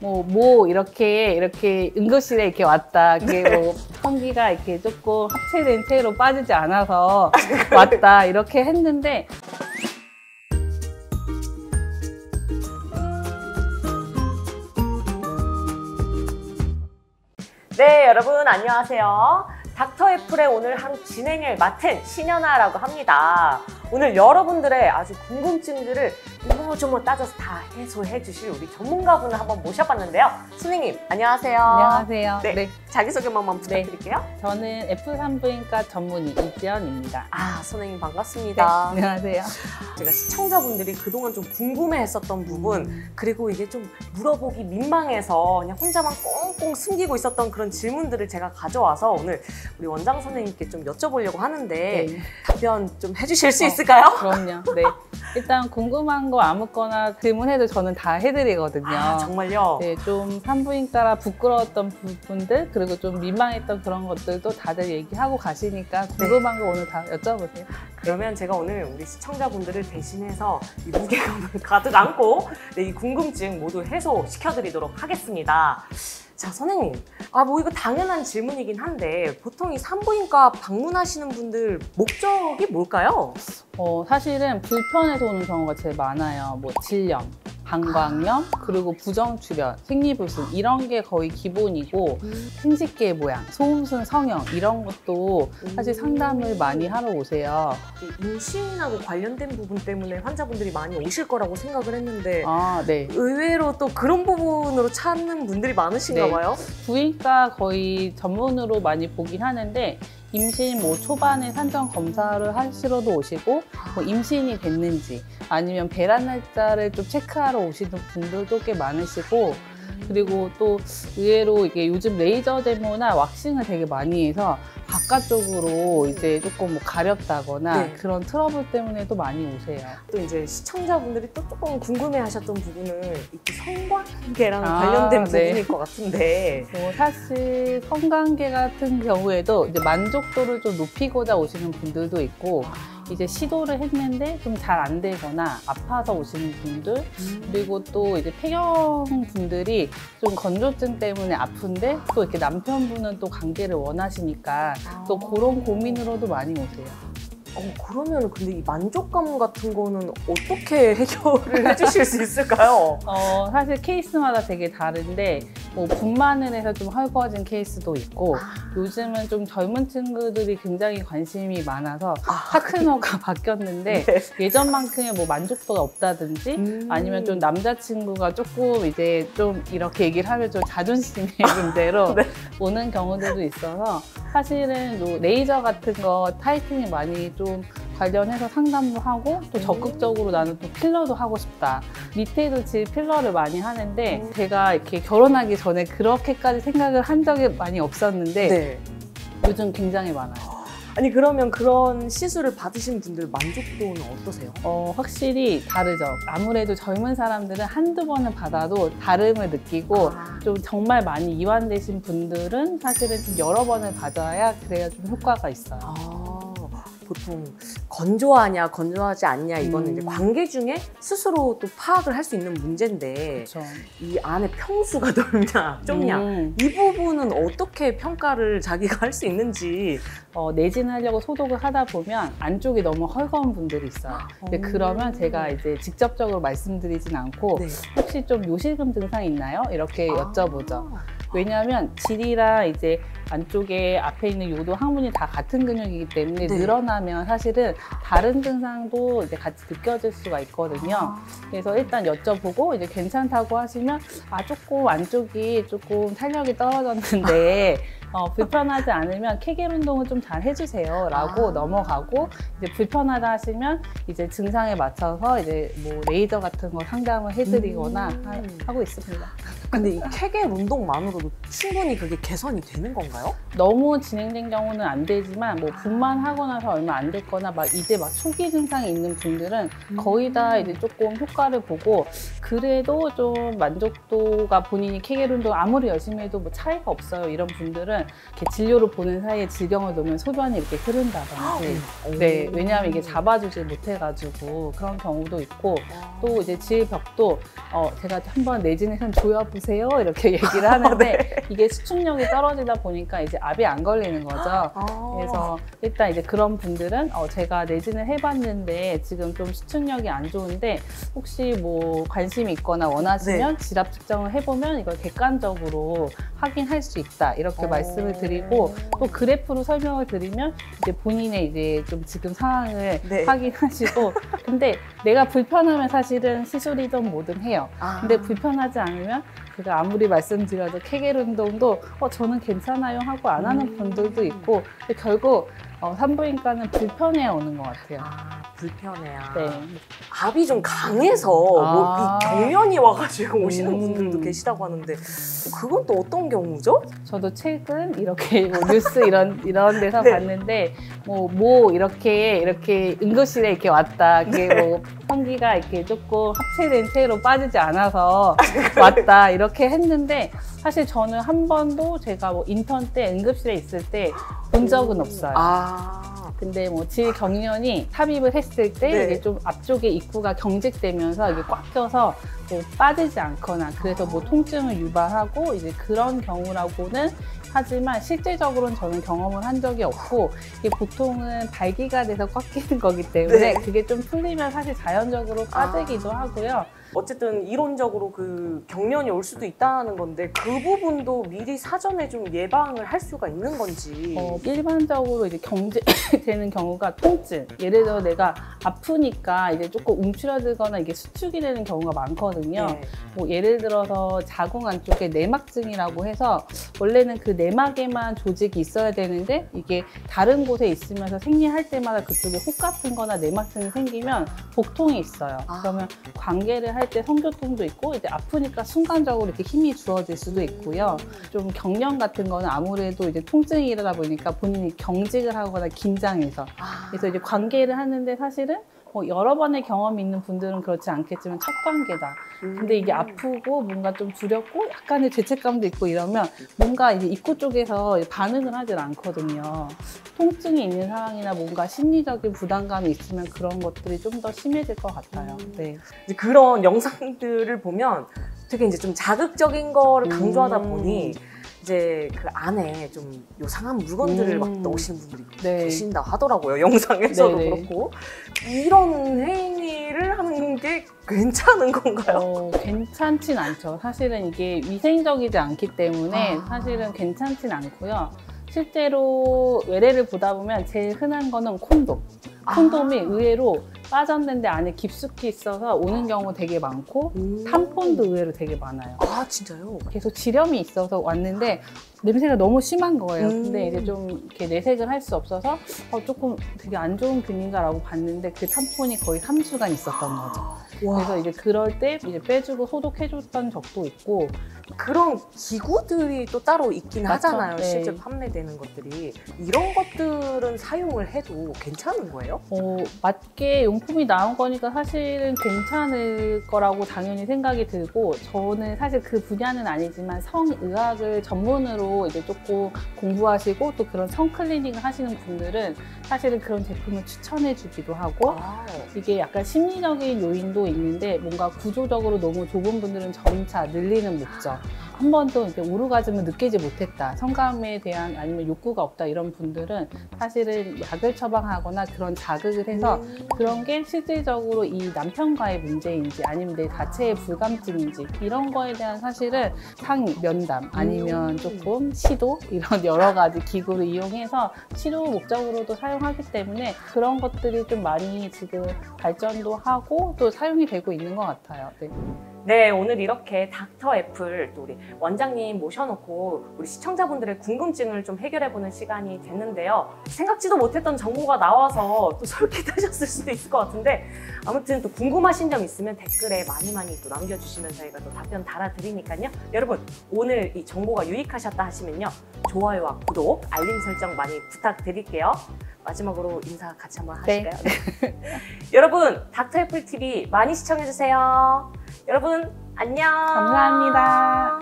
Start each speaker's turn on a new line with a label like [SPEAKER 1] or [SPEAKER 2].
[SPEAKER 1] 이렇게 응급실에 이렇게 왔다. 그게 뭐 성기가 이렇게 조금 합체된 채로 빠지지 않아서 왔다. 이렇게 했는데
[SPEAKER 2] 네, 여러분 안녕하세요. 닥터 애플의 오늘 하루 진행을 맡은 신현아라고 합니다. 오늘 여러분들의 아주 궁금증들을 이모저모 따져서 다 해소해 주실 우리 전문가분을 한번 모셔봤는데요. 선생님, 안녕하세요.
[SPEAKER 1] 안녕하세요.
[SPEAKER 2] 네, 자기소개만 부탁드릴게요.
[SPEAKER 1] 저는 F 산부인과 전문의 이지연입니다.
[SPEAKER 2] 선생님 반갑습니다.
[SPEAKER 1] 네, 안녕하세요.
[SPEAKER 2] 제가 시청자분들이 그동안 좀 궁금해했었던 부분, 그리고 이게 좀 물어보기 민망해서 그냥 혼자만 꽁꽁 숨기고 있었던 그런 질문들을 제가 가져와서 오늘 우리 원장 선생님께 좀 여쭤보려고 하는데 답변 좀 해주실 수 있을까요?
[SPEAKER 1] 그럼요. 네. 일단 궁금한 거 아무거나 질문해도 저는 다 해드리거든요.
[SPEAKER 2] 정말요?
[SPEAKER 1] 네, 좀 산부인과라 부끄러웠던 부분들 그리고 좀 민망했던 그런 것들도 다들 얘기하고 가시니까 궁금한 거 오늘 다 여쭤보세요.
[SPEAKER 2] 그러면 제가 오늘 우리 시청자분들을 대신해서 이 무게감을 가득 안고 이 궁금증 모두 해소시켜드리도록 하겠습니다. 자, 선생님. 이거 당연한 질문이긴 한데 보통 이 산부인과 방문하시는 분들 목적이 뭘까요?
[SPEAKER 1] 사실은 불편해서 오는 경우가 제일 많아요. 뭐 질염, 방광염, 그리고 부정출혈, 생리불순 이런 게 거의 기본이고 생식기의 모양, 소음순 성형 이런 것도 사실 상담을 많이 하러 오세요.
[SPEAKER 2] 임신하고 관련된 부분 때문에 환자분들이 많이 오실 거라고 생각을 했는데
[SPEAKER 1] 네.
[SPEAKER 2] 의외로 또 그런 부분으로 찾는 분들이 많으신가 봐요?
[SPEAKER 1] 부인과 거의 전문으로 많이 보긴 하는데 임신 초반에 산전 검사를 하시러도 오시고 임신이 됐는지 아니면 배란 날짜를 좀 체크하러 오시는 분들도 꽤 많으시고 그리고 또 의외로 이게 요즘 레이저 데모나 왁싱을 되게 많이 해서 바깥쪽으로 이제 조금 가렵다거나 그런 트러블 때문에도 많이 오세요.
[SPEAKER 2] 또 이제 시청자분들이 또 조금 궁금해하셨던 부분은 성관계랑 관련된 부분일 것 같은데
[SPEAKER 1] 사실 성관계 같은 경우에도 이제 만족도를 좀 높이고자 오시는 분들도 있고 이제 시도를 했는데 좀 잘 안 되거나 아파서 오시는 분들 그리고 또 이제 폐경 분들이 좀 건조증 때문에 아픈데 또 이렇게 남편분은 또 관계를 원하시니까 또 그런 고민으로도 많이 오세요.
[SPEAKER 2] 그러면 근데 이 만족감 같은 거는 어떻게 해결을 해주실 수 있을까요?
[SPEAKER 1] 사실 케이스마다 되게 다른데 분만을 해서 좀 헐거워진 케이스도 있고 요즘은 좀 젊은 친구들이 굉장히 관심이 많아서 파트너가 바뀌었는데 예전만큼의 만족도가 없다든지 아니면 좀 남자친구가 조금 이제 좀 이렇게 얘기를 하면 좀 자존심의 문제로 오는 경우들도 있어서 사실은 레이저 같은 거 타이트닝 많이 좀 관련해서 상담도 하고 또 적극적으로 나는 또 필러도 하고 싶다. 밑에도 필러를 많이 하는데 제가 이렇게 결혼하기 전에 그렇게까지 생각을 한 적이 많이 없었는데 요즘 굉장히 많아요.
[SPEAKER 2] 아니 그러면 그런 시술을 받으신 분들 만족도는 어떠세요?
[SPEAKER 1] 확실히 다르죠. 아무래도 젊은 사람들은 한두 번은 받아도 다름을 느끼고 좀 정말 많이 이완되신 분들은 사실은 좀 여러 번을 받아야 그래야 좀 효과가 있어요.
[SPEAKER 2] 보통 건조하냐 건조하지 않냐 이거는 이제 관계 중에 스스로 또 파악을 할 수 있는 문제인데 이 안에 평수가 넓냐 좁냐 이 부분은 어떻게 평가를 자기가 할 수 있는지
[SPEAKER 1] 내진하려고 소독을 하다 보면 안쪽이 너무 헐거운 분들이 있어요. 근데 그러면 제가 이제 직접적으로 말씀드리진 않고 혹시 좀 요실금 증상 있나요? 이렇게 여쭤보죠. 왜냐하면 질이랑 이제 안쪽에 앞에 있는 요도 항문이 다 같은 근육이기 때문에 늘어나면 사실은 다른 증상도 이제 같이 느껴질 수가 있거든요. 그래서 일단 여쭤보고 이제 괜찮다고 하시면 조금 안쪽이 조금 탄력이 떨어졌는데 불편하지 않으면 케겔 운동을 좀 잘 해주세요 라고 넘어가고 이제 불편하다 하시면 이제 증상에 맞춰서 이제 레이저 같은 거 상담을 해드리거나 하고 있습니다.
[SPEAKER 2] 근데 이 케겔 운동만으로도 정도도 충분히 그게 개선이 되는 건가요?
[SPEAKER 1] 너무 진행된 경우는 안 되지만 뭐 분만하고 나서 얼마 안 됐거나 막 이제 막 초기 증상이 있는 분들은 거의 다 이제 조금 효과를 보고 그래도 좀 만족도가 본인이 케겔 운동 아무리 열심히 해도 뭐 차이가 없어요. 이런 분들은 이렇게 진료를 보는 사이에 질경을 놓으면 소변이 이렇게 흐른다든지 네, 왜냐하면 이게 잡아주지 못해가지고 그런 경우도 있고 또 이제 질벽도 제가 한번 내진에선 조여보세요 이렇게 얘기를 하는데
[SPEAKER 2] 네.
[SPEAKER 1] 이게 수축력이 떨어지다 보니까 이제 압이 안 걸리는 거죠. 그래서 일단 이제 그런 분들은 제가 내진을 해봤는데 지금 좀 수축력이 안 좋은데 혹시 뭐 관심이 있거나 원하시면
[SPEAKER 2] 네.
[SPEAKER 1] 질압 측정을 해보면 이걸 객관적으로 확인할 수 있다 이렇게 말씀을 드리고 또 그래프로 설명을 드리면 이제 본인의 이제 좀 지금 상황을
[SPEAKER 2] 네.
[SPEAKER 1] 확인하시고 근데 내가 불편하면 사실은 시술이든 뭐든 해요. 근데 불편하지 않으면 제가 아무리 말씀드려도 케겔 운동도 저는 괜찮아요 하고 안 하는 분들도 있고 근데 결국 산부인과는 불편해 오는 것 같아요.
[SPEAKER 2] 불편해요.
[SPEAKER 1] 네.
[SPEAKER 2] 압이 좀 강해서 뭐 이 경련이 와가지고 오시는
[SPEAKER 1] 음.
[SPEAKER 2] 분들도 계시다고 하는데 그건 또 어떤 경우죠?
[SPEAKER 1] 저도 최근 이렇게 뭐 뉴스 이런 데서
[SPEAKER 2] 네.
[SPEAKER 1] 봤는데 뭐 이렇게 응급실에 이렇게 왔다. 그게 뭐 성기가 이렇게 조금 합체된 채로 빠지지 않아서 왔다 이렇게 했는데 사실 저는 한 번도 제가 뭐 인턴 때 응급실에 있을 때 본 적은 없어요. 근데 뭐 질 경련이 삽입을 했을 때
[SPEAKER 2] 네.
[SPEAKER 1] 이게 좀 앞쪽에 입구가 경직되면서 이게 꽉 껴서 뭐 빠지지 않거나 그래서 뭐 통증을 유발하고 이제 그런 경우라고는 하지만 실제적으로는 저는 경험을 한 적이 없고 이게 보통은 발기가 돼서 꽉 끼는 거기 때문에
[SPEAKER 2] 네.
[SPEAKER 1] 그게 좀 풀리면 사실 자연적으로 빠지기도 하고요.
[SPEAKER 2] 어쨌든 이론적으로 그 경련이 올 수도 있다는 건데 그 부분도 미리 사전에 좀 예방을 할 수가 있는 건지.
[SPEAKER 1] 일반적으로 이제 경직되는 경우가 통증. 예를 들어 내가 아프니까 이제 조금 움츠러들거나 이게 수축이 되는 경우가 많거든요.
[SPEAKER 2] 네.
[SPEAKER 1] 뭐 예를 들어서 자궁 안쪽에 내막증이라고 해서 원래는 그 내막에만 조직이 있어야 되는데 이게 다른 곳에 있으면서 생리할 때마다 그쪽에 혹 같은 거나 내막증이 생기면 복통이 있어요. 그러면 관계를 할 때 성교통도 있고 이제 아프니까 순간적으로 이렇게 힘이 주어질 수도 있고요. 좀 경련 같은 거는 아무래도 이제 통증이 일어나 보니까 본인이 경직을 하거나 긴장해서 그래서 이제 관계를 하는데 사실은 뭐 여러 번의 경험이 있는 분들은 그렇지 않겠지만 첫 관계다. 근데 이게 아프고 뭔가 좀 두렵고 약간의 죄책감도 있고 이러면 뭔가 이제 입구 쪽에서 반응을 하질 않거든요. 통증이 있는 상황이나 뭔가 심리적인 부담감이 있으면 그런 것들이 좀 더 심해질 것 같아요. 네.
[SPEAKER 2] 이제 그런 영상들을 보면 되게 이제 좀 자극적인 거를 강조하다 보니 이제 그 안에 좀 요상한 물건들을 막 넣으시는 분들이
[SPEAKER 1] 네.
[SPEAKER 2] 계신다 하더라고요. 영상에서도
[SPEAKER 1] 네네.
[SPEAKER 2] 그렇고. 이런 행위를 하는 게 괜찮은 건가요?
[SPEAKER 1] 괜찮진 않죠. 사실은 이게 위생적이지 않기 때문에 사실은 괜찮진 않고요. 실제로 외래를 보다 보면 제일 흔한 거는 콘돔. 콘돔이 의외로 빠졌는데 안에 깊숙이 있어서 오는 경우 되게 많고 탐폰도 의외로 되게 많아요.
[SPEAKER 2] 진짜요?
[SPEAKER 1] 계속 지렴이 있어서 왔는데 냄새가 너무 심한 거예요. 근데 이제 좀 이렇게 내색을 할 수 없어서 조금 되게 안 좋은 균인가라고 봤는데 그 탐폰이 거의 3주간 있었던 거죠. 그래서 이제 그럴 때 이제 빼주고 소독해줬던 적도 있고
[SPEAKER 2] 그런 기구들이 또 따로 있긴
[SPEAKER 1] 맞죠?
[SPEAKER 2] 하잖아요.
[SPEAKER 1] 네.
[SPEAKER 2] 실제 판매되는 것들이. 이런 것들은 사용을 해도 괜찮은 거예요?
[SPEAKER 1] 맞게 용품이 나온 거니까 사실은 괜찮을 거라고 당연히 생각이 들고 저는 사실 그 분야는 아니지만 성의학을 전문으로 이제 조금 공부하시고 또 그런 성클리닉을 하시는 분들은 사실은 그런 제품을 추천해 주기도 하고 이게 약간 심리적인 요인도 있는데 뭔가 구조적으로 너무 좁은 분들은 점차 늘리는 목적 한 번도 이제 오르가즘을 느끼지 못했다 성감에 대한 아니면 욕구가 없다 이런 분들은 사실은 약을 처방하거나 그런 자극을 해서 그런 게 실질적으로 이 남편과의 문제인지 아니면 내 자체의 불감증인지 이런 거에 대한 사실은 상면담 아니면 조금 시도 이런 여러 가지 기구를 이용해서 치료 목적으로도 사용하기 때문에 그런 것들이 좀 많이 지금 발전도 하고 또 사용이 되고 있는 것 같아요. 네.
[SPEAKER 2] 네, 오늘 이렇게 닥터 애플 또 우리 원장님 모셔놓고 우리 시청자분들의 궁금증을 좀 해결해보는 시간이 됐는데요. 생각지도 못했던 정보가 나와서 또 솔깃하셨을 수도 있을 것 같은데 아무튼 또 궁금하신 점 있으면 댓글에 많이 또 남겨주시면 저희가 또 답변 달아드리니까요. 여러분 오늘 이 정보가 유익하셨다 하시면요. 좋아요와 구독, 알림 설정 많이 부탁드릴게요. 마지막으로 인사 같이 한번 하실까요? 네. 여러분 닥터애플TV 많이 시청해주세요. 여러분 안녕.
[SPEAKER 1] 감사합니다.